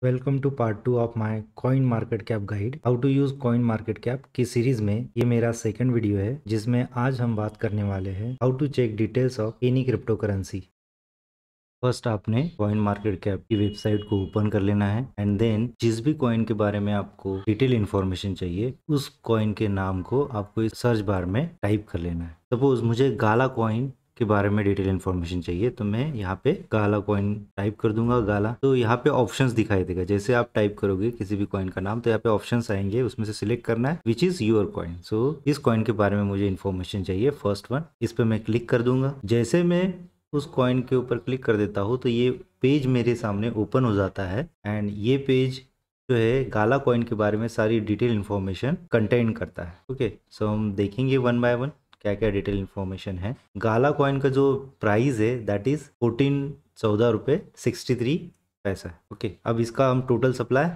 Welcome to part 2 of my coin market cap guide how to use coin market cap की series में ये मेरा second video है जिसमें आज हम बात करने वाले हैं how to check details of any crypto currency. First आपने कॉइन मार्केट कैप की वेबसाइट को ओपन कर लेना है एंड देन जिस भी कॉइन के बारे में आपको डिटेल इन्फॉर्मेशन चाहिए उस कॉइन के नाम को आपको इस सर्च बार में टाइप कर लेना है। सपोज मुझे गाला कॉइन के बारे में डिटेल इन्फॉर्मेशन चाहिए तो मैं यहाँ पे गाला कॉइन टाइप कर दूंगा। गाला तो यहाँ पे ऑप्शंस दिखाई देगा, जैसे आप टाइप करोगे किसी भी कॉइन का नाम तो यहाँ पे ऑप्शंस आएंगे, उसमें से सिलेक्ट करना है विच इज योर कॉइन। सो इस कॉइन के बारे में मुझे इन्फॉर्मेशन चाहिए फर्स्ट वन, इस पे मैं क्लिक कर दूंगा। जैसे मैं उस कॉइन के ऊपर क्लिक कर देता हूँ तो ये पेज मेरे सामने ओपन हो जाता है एंड ये पेज जो है गाला कॉइन के बारे में सारी डिटेल इन्फॉर्मेशन कंटेन करता है। ओके, सो हम देखेंगे वन बाय वन क्या क्या डिटेल इन्फॉर्मेशन है। गाला कॉइन का जो प्राइस है दैट इज 14 रुपये 63 पैसा। ओके, अब इसका हम total supply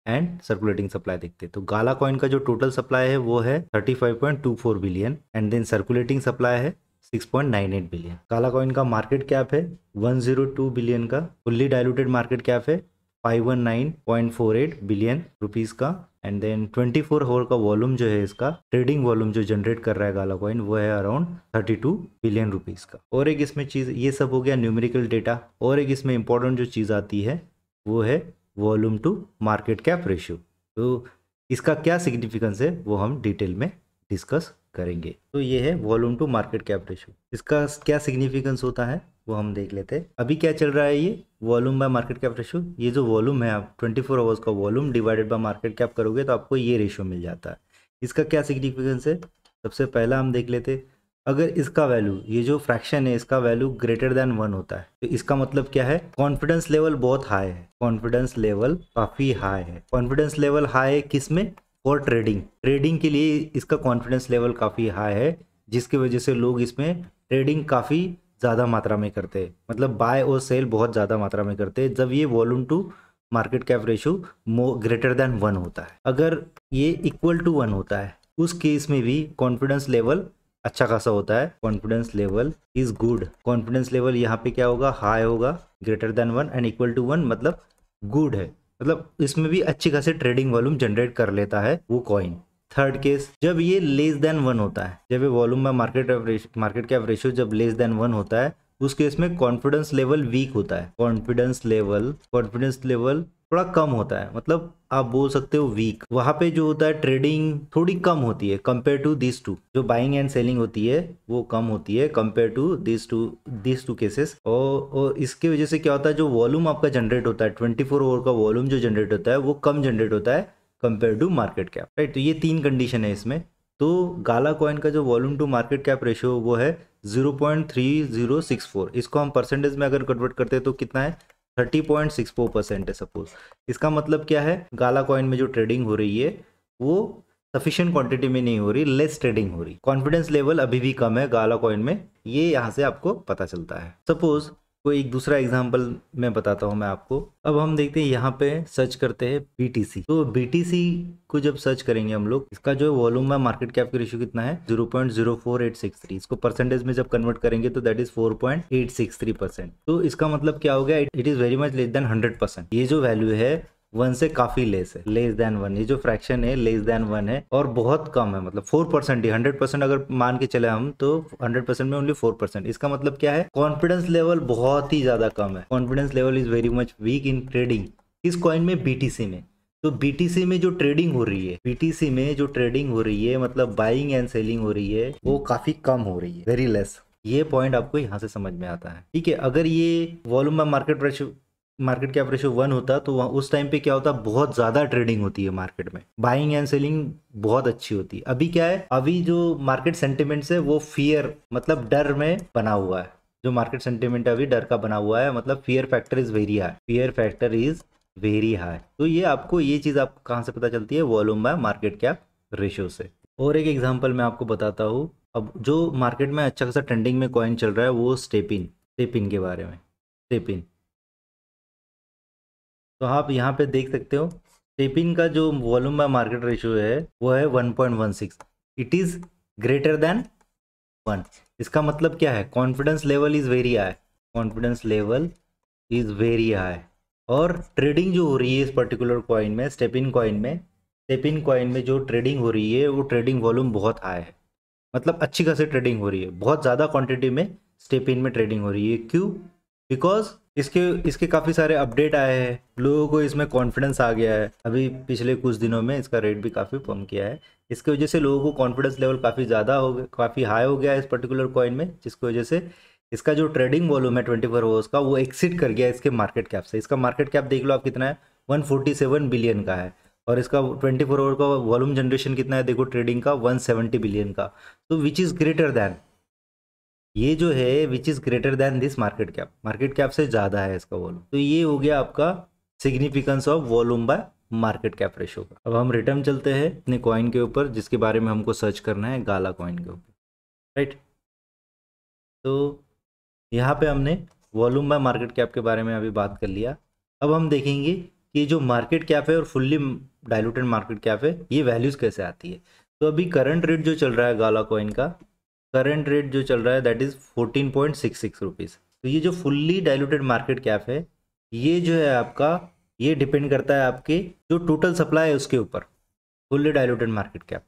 and circulating supply देखते हैं। तो गाला कॉइन का जो टोटल सप्लाई है वो है 35.24 billion and then circulating supply है 6.98 बिलियन। काला कॉइन का मार्केट कैप है 102 बिलियन का। फुल्ली डायलूटेड मार्केट कैप है 519.48 बिलियन रुपीस का एंड देन 24 आवर का वॉल्यूम जो है, इसका ट्रेडिंग वॉल्यूम जो जनरेट कर रहा है गाला कॉइन वो है अराउंड 32 बिलियन रुपीस का। और एक इसमें चीज, ये सब हो गया न्यूमेरिकल डेटा, और एक इसमें इंपॉर्टेंट जो चीज आती है वो है volume to market cap ratio. तो इसका क्या सिग्निफिकेंस है वो हम डिटेल में डिस्कस करेंगे। तो ये है volume to market cap ratio, इसका क्या सिग्निफिकेंस होता है वो हम देख लेते हैं। अभी क्या चल रहा है, ये volume by market cap ratio. ये जो वॉल्यूम है, आप 24 आवर्स का volume divided by market cap करोगे तो आपको ये रेशियो मिल जाता है। इसका क्या सिग्निफिकेंस है, सबसे पहला हम देख लेते। अगर इसका वैल्यू, ये जो फ्रैक्शन है इसका वैल्यू ग्रेटर देन 1 होता है तो इसका मतलब क्या है, कॉन्फिडेंस लेवल बहुत हाई है। कॉन्फिडेंस लेवल काफी हाई है। कॉन्फिडेंस लेवल हाई है किसमें, फॉर ट्रेडिंग के लिए इसका कॉन्फिडेंस लेवल काफ़ी हाई है, जिसकी वजह से लोग इसमें ट्रेडिंग काफ़ी ज़्यादा मात्रा में करते हैं, मतलब बाय और सेल बहुत ज़्यादा मात्रा में करते हैं जब ये volume to market cap ratio greater than 1 होता है। अगर ये इक्वल टू 1 होता है उस केस में भी कॉन्फिडेंस लेवल अच्छा खासा होता है। Confidence level is good. Confidence level यहाँ पे क्या होगा, हाई होगा, greater than 1 and equal to 1 मतलब गुड है, मतलब इसमें भी अच्छी खासी ट्रेडिंग वॉल्यूम जनरेट कर लेता है वो कॉइन। थर्ड केस, जब ये लेस देन 1 होता है, जब ये वॉल्यूम में मार्केट कैप रेशियो जब लेस देन 1 होता है उस केस में कॉन्फिडेंस लेवल वीक होता है। कॉन्फिडेंस लेवल थोड़ा कम होता है, मतलब आप बोल सकते हो वीक। वहां पे जो होता है ट्रेडिंग थोड़ी कम होती है कंपेयर टू दिस टू, जो बाइंग एंड सेलिंग होती है वो कम होती है compare to this two cases. और इसकी वजह से क्या होता है, जो वॉल्यूम आपका जनरेट होता है 24 आवर का वॉल्यूम जो जनरेट होता है वो कम जनरेट होता है compare to market cap, right. तो ये तीन कंडीशन है इसमें। तो गाला कॉइन का जो volume to market cap ratio वो है 0.3064। इसको हम परसेंटेज में अगर कन्वर्ट करते हैं तो कितना है, 30.64% है सपोज। इसका मतलब क्या है, गाला कॉइन में जो ट्रेडिंग हो रही है वो सफिशिएंट क्वांटिटी में नहीं हो रही, लेस ट्रेडिंग हो रही। कॉन्फिडेंस लेवल अभी भी कम है गाला कॉइन में, ये यहाँ से आपको पता चलता है। सपोज कोई एक दूसरा एग्जांपल मैं बताता हूँ मैं आपको। अब हम देखते हैं यहाँ पे सर्च करते हैं BTC। तो BTC को जब सर्च करेंगे हम लोग, इसका जो वॉल्यूम है मार्केट कैप की रेशियो कितना है, 0.04863। इसको परसेंटेज में जब कन्वर्ट करेंगे तो दैट इज 4.863%। तो इसका मतलब क्या हो गया, it is very much less than 100%। ये जो वैल्यू है 1 से काफी लेस है, लेस देन 1। ये जो फ्रैक्शन है लेस देन 1 है और बहुत कम है, मतलब 4% ही। 100% अगर मान के चले हम तो 100% में ओनली 4%। इसका मतलब क्या है, कॉन्फिडेंस लेवल बहुत ही ज्यादा कम है। Confidence level is very much weak in trading. इस कॉइन में BTC में, तो BTC में जो ट्रेडिंग हो रही है, BTC में जो ट्रेडिंग हो रही है मतलब बाइंग एंड सेलिंग हो रही है वो काफी कम हो रही है, वेरी लेस। ये पॉइंट आपको यहाँ से समझ में आता है, ठीक है। अगर ये वॉल्यूम में मार्केट कैप रेशियो 1 होता तो उस टाइम पे क्या होता, बहुत ज्यादा ट्रेडिंग होती है मार्केट में, बाइंग एंड सेलिंग बहुत अच्छी होती है। अभी क्या है, अभी जो मार्केट सेंटिमेंट्स है वो फियर मतलब डर में बना हुआ है। जो मार्केट सेंटिमेंट अभी डर का बना हुआ है, मतलब fear factor is very high, fear factor is very high. तो ये आपको, ये चीज आपको कहाँ से पता चलती है, volume by market cap ratio से। और एक एग्जांपल मैं आपको बताता हूँ। अब जो मार्केट में अच्छा खासा ट्रेंडिंग में कॉइन चल रहा है वो स्टेपिन के बारे में। स्टेपिन, तो आप यहाँ पे देख सकते हो स्टेपिन का जो वॉल्यूम बाय मार्केट रेशियो है वो है 1.16। It is greater than 1। इसका मतलब क्या है, confidence level is very high. Confidence level is very high. और ट्रेडिंग जो हो रही है इस पर्टिकुलर कॉइन में, स्टेपिन कॉइन में जो ट्रेडिंग हो रही है वो ट्रेडिंग वॉल्यूम बहुत हाई है, मतलब अच्छी खासी ट्रेडिंग हो रही है, बहुत ज़्यादा क्वांटिटी में स्टेपिन में ट्रेडिंग हो रही है। क्यों? बिकॉज इसके इसके काफ़ी सारे अपडेट आए हैं, लोगों को इसमें कॉन्फिडेंस आ गया है। अभी पिछले कुछ दिनों में इसका रेट भी काफ़ी कम किया है, इसकी वजह से लोगों को कॉन्फिडेंस लेवल काफ़ी ज़्यादा हो गया, काफ़ी हाई हो गया है इस पर्टिकुलर कॉइन में, जिसकी वजह से इसका जो ट्रेडिंग वॉल्यूम है 24 आवर्स का वो एक्सीड कर गया इसके मार्केट कैप से। इसका मार्केट कैप देख लो आप कितना है, 147 बिलियन का है, और इसका 24 आवर का वॉल्यूम जनरेशन कितना है देखो ट्रेडिंग का, 170 बिलियन का। तो विच इज़ ग्रेटर दैन, ये जो है which is greater than this market cap से ज़्यादा है इसका वॉल्यूम। तो ये हो गया आपका significance of volume by market cap ratio का। अब हम रिटर्न चलते हैं अपने कॉइन के ऊपर, जिसके बारे में हमको सर्च करना है, गाला कॉइन के ऊपर, राइट। तो यहाँ पे हमने वॉल्यूम बाय मार्केट कैप के बारे में अभी बात कर लिया। अब हम देखेंगे कि जो मार्केट कैप है और फुल्ली डाइल्यूटेड मार्केट कैप है, ये वैल्यूज़ कैसे आती है। तो अभी करंट रेट जो चल रहा है गाला कॉइन का, करंट रेट जो चल रहा है दैट इज़ 14.66 रुपीज़। तो ये जो फुल्ली डाइल्यूटेड मार्केट कैप है, ये जो है आपका, ये डिपेंड करता है आपके जो टोटल सप्लाई है उसके ऊपर, फुल्ली डाइल्यूटेड मार्केट कैप।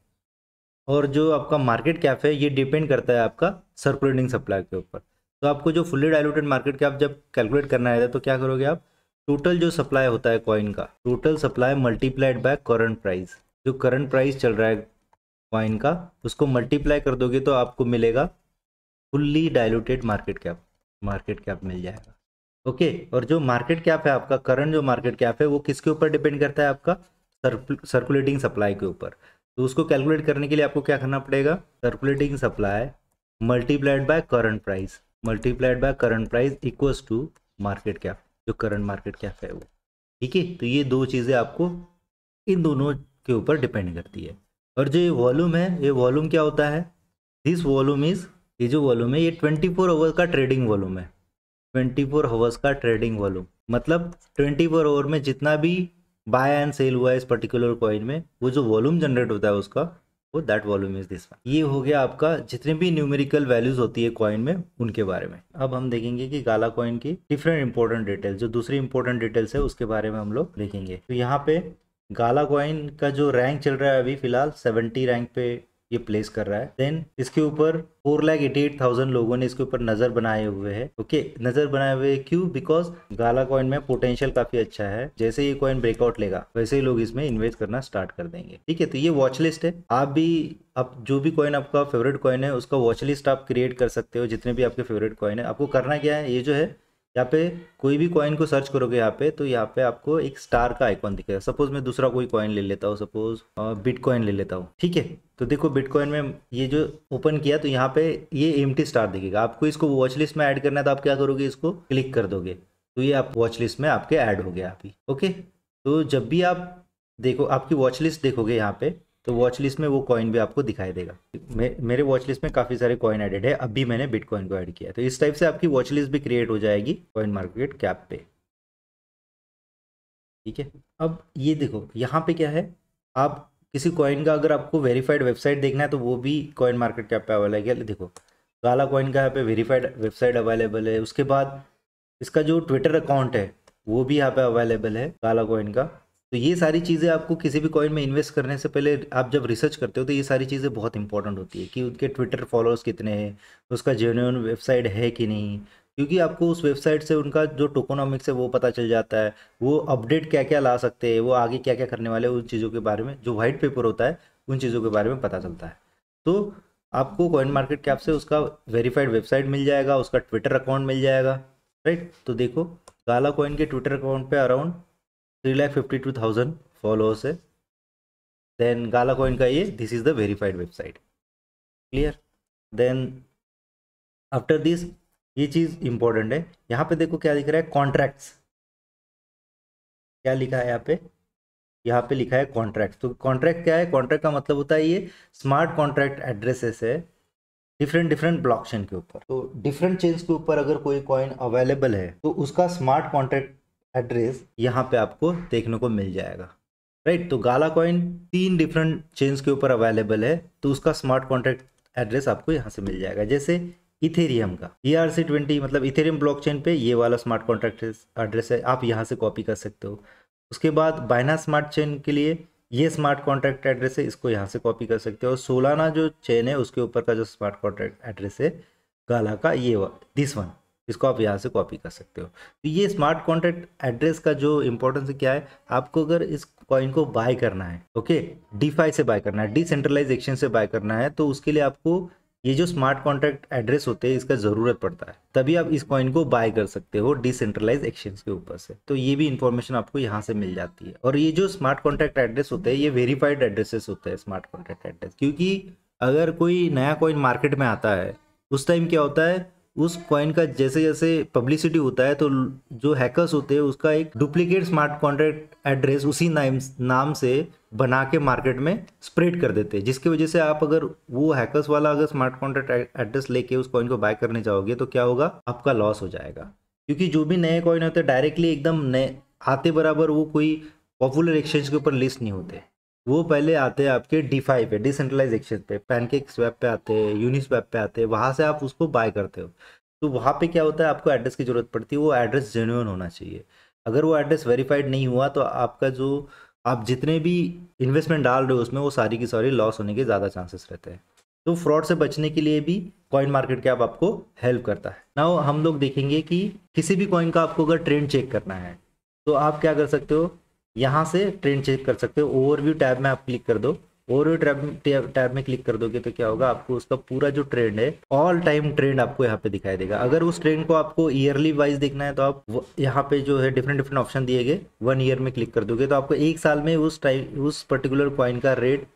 और जो आपका मार्केट कैप है ये डिपेंड करता है आपका सर्कुलेटिंग सप्लाई के ऊपर। तो आपको जो फुल्ली डाइल्यूटेड मार्केट कैप जब कैलकुलेट करना है तो क्या करोगे आप, टोटल जो सप्लाई होता है कॉइन का, total supply multiplied by current price, जो करंट प्राइस चल रहा है कॉइन का उसको मल्टीप्लाई कर दोगे तो आपको मिलेगा फुल्ली डाइल्यूटेड मार्केट कैप मिल जाएगा। ओके, और जो मार्केट कैप है आपका, करंट जो मार्केट कैप है वो किसके ऊपर डिपेंड करता है, आपका सर्कुलेटिंग सप्लाई के ऊपर। तो उसको कैलकुलेट करने के लिए आपको क्या करना पड़ेगा, circulating supply multiplied by current price equals to market cap, जो करंट मार्केट कैप है वो। ठीक है, तो ये दो चीज़ें आपको इन दोनों के ऊपर डिपेंड करती है। और जो ये वॉल्यूम है, ये वॉल्यूम क्या होता है, दिस वॉल्यूम इज, ये जो वॉल्यूम है ये 24 आवर्स का ट्रेडिंग वॉल्यूम है। 24 आवर्स का ट्रेडिंग वॉल्यूम मतलब 24 आवर में जितना भी बाय एंड सेल हुआ है इस पर्टिकुलर कॉइन में, वो जो वॉल्यूम जनरेट होता है उसका, वो that volume is this one. ये हो गया आपका जितने भी न्यूमेरिकल वैल्यूज होती है कॉइन में उनके बारे में। अब हम देखेंगे कि गाला कॉइन की डिफरेंट इंपॉर्टेंट डिटेल्स, जो दूसरी इंपॉर्टेंट डिटेल्स है उसके बारे में हम लोग देखेंगे। तो यहाँ पे गाला कॉइन का जो रैंक चल रहा है अभी फिलहाल 70 रैंक पे ये प्लेस कर रहा है। देन इसके ऊपर 4,88,000 लोगों ने इसके ऊपर नजर बनाए हुए हैं। ओके, नजर बनाए हुए हैं क्यों, बिकॉज गाला कॉइन में पोटेंशियल काफी अच्छा है, जैसे ये कॉइन ब्रेकआउट लेगा वैसे ही लोग इसमें इन्वेस्ट करना स्टार्ट कर देंगे। ठीक है, तो ये वॉच लिस्ट है, आप भी आप जो भी कॉइन आपका फेवरेट कॉइन है उसका वॉच लिस्ट आप क्रिएट कर सकते हो, जितने भी आपके फेवरेट कॉइन है। आपको करना क्या है, ये जो है यहाँ पे कोई भी कॉइन को सर्च करोगे यहाँ पे, तो यहाँ पे आपको एक स्टार का आइकॉन दिखेगा। सपोज मैं दूसरा कोई कॉइन ले लेता हूँ, सपोज बिटकॉइन ले लेता हूँ। ठीक है, तो देखो बिटकॉइन में ये जो ओपन किया तो यहाँ पे ये एम्प्टी स्टार दिखेगा। आपको इसको वॉच लिस्ट में ऐड करना है तो आप क्या करोगे, इसको क्लिक कर दोगे तो ये आप वॉच लिस्ट में आपके ऐड हो गया अभी। ओके, तो जब भी आप देखो आपकी वॉच लिस्ट देखोगे यहाँ पे, तो वॉच लिस्ट में वो कॉइन भी आपको दिखाई देगा। मेरे वॉच लिस्ट में काफ़ी सारे कॉइन एडेड है, अभी मैंने बिटकॉइन को ऐड किया, तो इस टाइप से आपकी वॉच लिस्ट भी क्रिएट हो जाएगी कॉइन मार्केट कैप पे। ठीक है, अब ये देखो यहाँ पे क्या है, आप किसी कॉइन का अगर आपको वेरीफाइड वेबसाइट देखना है तो वो भी कॉइन मार्केट कैप पे अवेलेबल है। देखो गाला कॉइन का यहाँ पे वेरीफाइड वेबसाइट अवेलेबल है। उसके बाद इसका जो ट्विटर अकाउंट है वो भी यहाँ पे अवेलेबल है गाला कॉइन का। तो ये सारी चीज़ें आपको किसी भी कॉइन में इन्वेस्ट करने से पहले आप जब रिसर्च करते हो तो ये सारी चीज़ें बहुत इंपॉर्टेंट होती है कि उनके ट्विटर फॉलोअर्स कितने हैं, उसका जेन्युइन वेबसाइट है कि नहीं, क्योंकि आपको उस वेबसाइट से उनका जो टोकोनॉमिक्स है वो पता चल जाता है, वो अपडेट क्या क्या ला सकते हैं, वो आगे क्या क्या करने वाले हैं, उन चीज़ों के बारे में जो वाइट पेपर होता है उन चीज़ों के बारे में पता चलता है। तो आपको कॉइन मार्केट कैप से उसका वेरीफाइड वेबसाइट मिल जाएगा, उसका ट्विटर अकाउंट मिल जाएगा, राइट। तो देखो गाला कॉइन के ट्विटर अकाउंट पे अराउंड 3,52,000 फॉलोअर्स है। देन गाला कॉइन का ये this is the verified website, clear. Then after this ये चीज़ इंपॉर्टेंट है, यहाँ पे देखो क्या दिख रहा है, कॉन्ट्रैक्ट्स, क्या लिखा है यहाँ पे लिखा है कॉन्ट्रैक्ट। तो कॉन्ट्रैक्ट क्या है, कॉन्ट्रैक्ट का मतलब होता है ये स्मार्ट कॉन्ट्रैक्ट एड्रेसेस है डिफरेंट ब्लॉकचेन के ऊपर। तो डिफरेंट चेन्स के ऊपर अगर कोई कॉइन अवेलेबल है तो उसका स्मार्ट कॉन्ट्रैक्ट एड्रेस यहाँ पे आपको देखने को मिल जाएगा, राइट। तो गाला कॉइन 3 डिफरेंट चेन्स के ऊपर अवेलेबल है तो उसका स्मार्ट कॉन्ट्रैक्ट एड्रेस आपको यहाँ से मिल जाएगा। जैसे इथेरियम का ERC20 मतलब इथेरियम ब्लॉकचेन पे ये वाला स्मार्ट कॉन्ट्रैक्ट एड्रेस है, आप यहाँ से कॉपी कर सकते हो। उसके बाद बाइनांस स्मार्ट चेन के लिए ये स्मार्ट कॉन्ट्रैक्ट एड्रेस है, इसको यहाँ से कॉपी कर सकते हो। और सोलाना जो चेन है उसके ऊपर का जो स्मार्ट कॉन्ट्रैक्ट एड्रेस है गाला का, ये दिस वन, इसको आप यहाँ से कॉपी कर सकते हो। तो ये स्मार्ट कॉन्ट्रैक्ट एड्रेस का जो इंपॉर्टेंस क्या है, आपको अगर इस कॉइन को बाय करना है, ओके, डीफाई से बाय करना है, डिसेंट्रलाइज एक्सचेंज से बाय करना है, तो उसके लिए आपको ये जो स्मार्ट कॉन्ट्रैक्ट एड्रेस होते हैं इसका ज़रूरत पड़ता है, तभी आप इस कॉइन को बाय कर सकते हो डिसेंट्रलाइज एक्सचेंज के ऊपर से। तो ये भी इंफॉर्मेशन आपको यहाँ से मिल जाती है। और ये जो स्मार्ट कॉन्ट्रैक्ट एड्रेस होते हैं ये वेरीफाइड एड्रेसेस होते हैं स्मार्ट कॉन्ट्रैक्ट एड्रेस, क्योंकि अगर कोई नया कॉइन मार्केट में आता है उस टाइम क्या होता है, उस कॉइन का जैसे जैसे पब्लिसिटी होता है तो जो हैकर्स होते हैं उसका एक डुप्लीकेट स्मार्ट कॉन्ट्रैक्ट एड्रेस उसी नाम से बना के मार्केट में स्प्रेड कर देते हैं, जिसकी वजह से आप अगर वो हैकर्स वाला अगर स्मार्ट कॉन्ट्रैक्ट एड्रेस लेके उस कॉइन को बाय करने जाओगे तो क्या होगा, आपका लॉस हो जाएगा। क्योंकि जो भी नए कॉइन होते हैं डायरेक्टली एकदम नए आते बराबर वो कोई पॉपुलर एक्सचेंज के ऊपर लिस्ट नहीं होते, वो पहले आते हैं आपके डीफाई पे, डिसेंट्रलाइज एक्सचेंज पे, पैनकेक स्वैप पे आते हैं, यूनिस्वैप पे आते हैं, वहाँ से आप उसको बाय करते हो। तो वहाँ पे क्या होता है, आपको एड्रेस की ज़रूरत पड़ती है, वो एड्रेस जेन्युइन होना चाहिए। अगर वो एड्रेस वेरीफाइड नहीं हुआ तो आपका जो आप जितने भी इन्वेस्टमेंट डाल रहे हो उसमें वो सारी की सारी लॉस होने के ज़्यादा चांसेस रहते हैं। तो फ्रॉड से बचने के लिए भी कॉइन मार्केट कैप आपको हेल्प करता है। नाउ हम लोग देखेंगे कि किसी भी कॉइन का आपको अगर ट्रेंड चेक करना है तो आप क्या कर सकते हो, यहाँ से ट्रेंड चेक कर सकते हो। ओवरव्यू टैब में आप क्लिक कर दो, ओवरव्यू टैब में क्लिक कर दोगे तो क्या होगा, आपको उसका पूरा जो ट्रेंड है ऑल टाइम ट्रेंड आपको यहाँ पे दिखाई देगा। अगर उस ट्रेंड को आपको ईयरली वाइज देखना है तो आप यहाँ पे जो है डिफरेंट डिफरेंट ऑप्शन दिए गए, 1 ईयर में क्लिक कर दोगे तो आपको एक साल में उस पर्टिकुलर कॉइन का रेट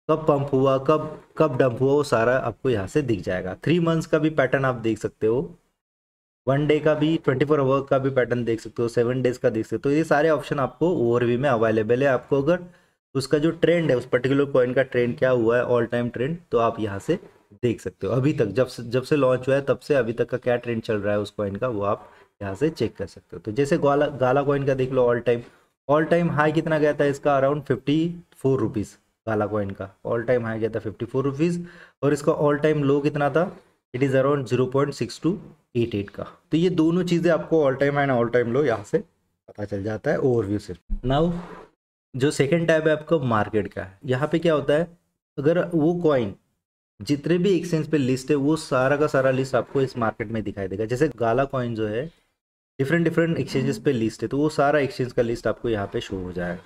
कब पंप हुआ, कब डंप हुआ, वो सारा आपको यहाँ से दिख जाएगा। 3 मंथ्स का भी पैटर्न आप देख सकते हो, 1 डे का भी, 24 आवर का भी पैटर्न देख सकते हो, 7 डेज का देख सकते हो। ये सारे ऑप्शन आपको ओवरव्यू में अवेलेबल है। आपको अगर उसका जो ट्रेंड है उस पर्टिकुलर कॉइन का ट्रेंड क्या हुआ है, ऑल टाइम ट्रेंड, तो आप यहाँ से देख सकते हो। अभी तक जब से लॉन्च हुआ है तब से अभी तक का क्या ट्रेंड चल रहा है उस कॉइन का, वो आप यहाँ से चेक कर सकते हो। तो जैसे गाला कॉइन का देख लो, ऑल टाइम हाई कितना गया था इसका, अराउंड 54 रुपीज़। गाला कॉइन का ऑल टाइम हाई गया था 54 रुपीज़, और इसका ऑल टाइम लो कितना था, इट इज़ अराउंड 0.6288 का। तो ये दोनों चीज़ें आपको all time high and all time low यहाँ से पता चल जाता है ओवरव्यू से। नाउ जो सेकंड टैब है आपका मार्केट का, यहाँ पे क्या होता है, अगर वो कॉइन जितने भी एक्सचेंज पे लिस्ट है वो सारा का सारा लिस्ट आपको इस मार्केट में दिखाई देगा। जैसे गाला कॉइन जो है डिफरेंट एक्सचेंजेस पे लिस्ट है, तो वो सारा एक्सचेंज का लिस्ट आपको यहाँ पे शो हो जाएगा,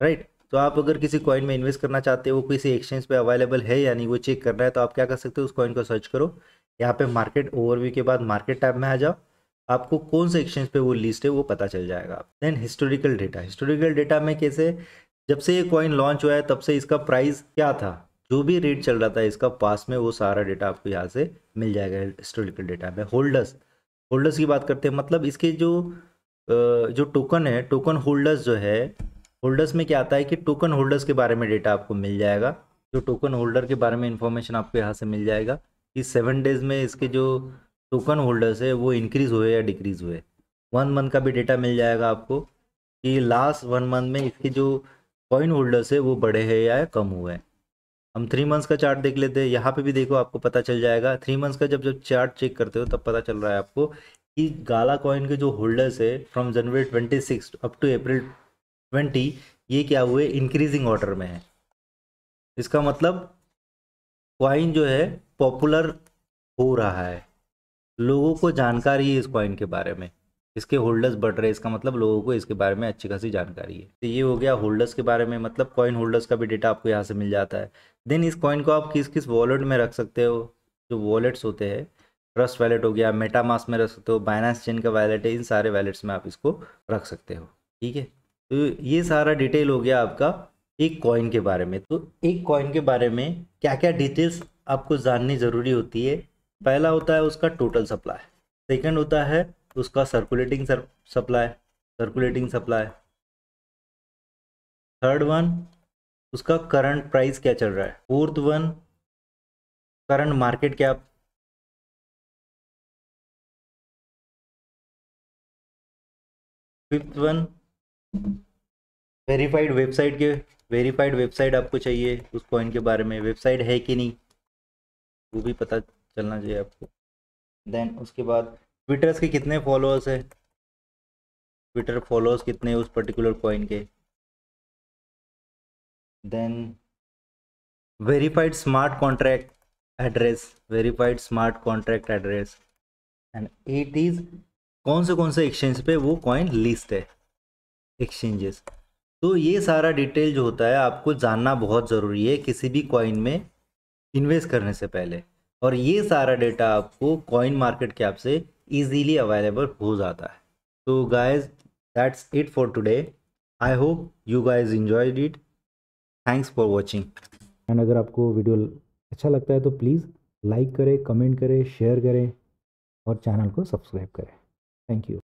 राइट। तो आप अगर किसी कॉइन में इन्वेस्ट करना चाहते हो, वो किसी एक्सचेंज पे अवेलेबल है या नहीं वो चेक करना है, तो आप क्या कर सकते हो, उस कॉइन को सर्च करो, यहाँ पे मार्केट ओवरव्यू के बाद मार्केट टैब में आ जाओ, आपको कौन से एक्सचेंज पे वो लिस्ट है वो पता चल जाएगा। देन हिस्टोरिकल डेटा में कैसे, जब से ये कॉइन लॉन्च हुआ है तब से इसका प्राइस क्या था, जो भी रेट चल रहा था इसका पास में, वो सारा डेटा आपको यहाँ से मिल जाएगा हिस्टोरिकल डेटा में। होल्डर्स की बात करते हैं, मतलब इसके जो टोकन है, टोकन होल्डर्स जो है, होल्डर्स में क्या आता है कि टोकन होल्डर्स के बारे में डेटा आपको मिल जाएगा। जो टोकन होल्डर के बारे में इंफॉर्मेशन आपको यहाँ से मिल जाएगा कि 7 डेज में इसके जो टोकन होल्डर्स है वो इंक्रीज़ हुए या डिक्रीज़ हुए। 1 मंथ का भी डेटा मिल जाएगा आपको कि लास्ट 1 मंथ में इसके जो कॉइन होल्डर्स है वो बढ़े हैं या कम हुए हैं। हम 3 मंथ्स का चार्ट देख लेते हैं, यहाँ पे भी देखो आपको पता चल जाएगा। 3 मंथ्स का जब चार्ट चेक करते हो तब पता चल रहा है आपको कि गाला कॉइन के जो होल्डर्स है फ्रॉम जनवरी 26 अप टू अप्रैल 20, ये क्या हुए, इंक्रीजिंग ऑर्डर में है। इसका मतलब कॉइन जो है पॉपुलर हो रहा है, लोगों को जानकारी है इस कॉइन के बारे में, इसके होल्डर्स बढ़ रहे हैं, इसका मतलब लोगों को इसके बारे में अच्छी खासी जानकारी है। तो ये हो गया होल्डर्स के बारे में, मतलब कॉइन होल्डर्स का भी डेटा आपको यहाँ से मिल जाता है। देन इस कॉइन को आप किस किस वॉलेट में रख सकते हो, जो वॉलेट्स होते हैं, ट्रस्ट वैलेट हो गया, मेटामास्क में रख सकते हो, बाइनेंस चेन का वैलेट है, इन सारे वैलेट्स में आप इसको रख सकते हो, ठीक है। तो ये सारा डिटेल हो गया आपका एक कॉइन के बारे में। तो एक कॉइन के बारे में क्या क्या डिटेल्स आपको जाननी ज़रूरी होती है, पहला होता है उसका टोटल सप्लाई, सेकंड होता है उसका सर्कुलेटिंग सप्लाई, थर्ड वन उसका करंट प्राइस क्या चल रहा है, fourth one current market cap, fifth one verified website आपको चाहिए उस कॉइन के बारे में, वेबसाइट है कि नहीं वो भी पता चलना चाहिए आपको। देन उसके बाद ट्विटर्स के कितने फॉलोअर्स है, ट्विटर फॉलोअर्स कितने हैं उस पर्टिकुलर कॉइन के। Then verified smart contract address, verified smart contract address, and it is कौन से एक्सचेंज पे वो कॉइन लिस्ट है, एक्सचेंजेस। तो ये सारा डिटेल जो होता है आपको जानना बहुत ज़रूरी है किसी भी कॉइन में इन्वेस्ट करने से पहले, और ये सारा डेटा आपको कॉइन मार्केट कैप से इजीली अवेलेबल हो जाता है। तो guys that's it for today, I hope you guys enjoyed it, thanks for watching. And अगर आपको वीडियो अच्छा लगता है तो प्लीज़ लाइक करें, कमेंट करें, शेयर करें और चैनल को सब्सक्राइब करें। Thank you.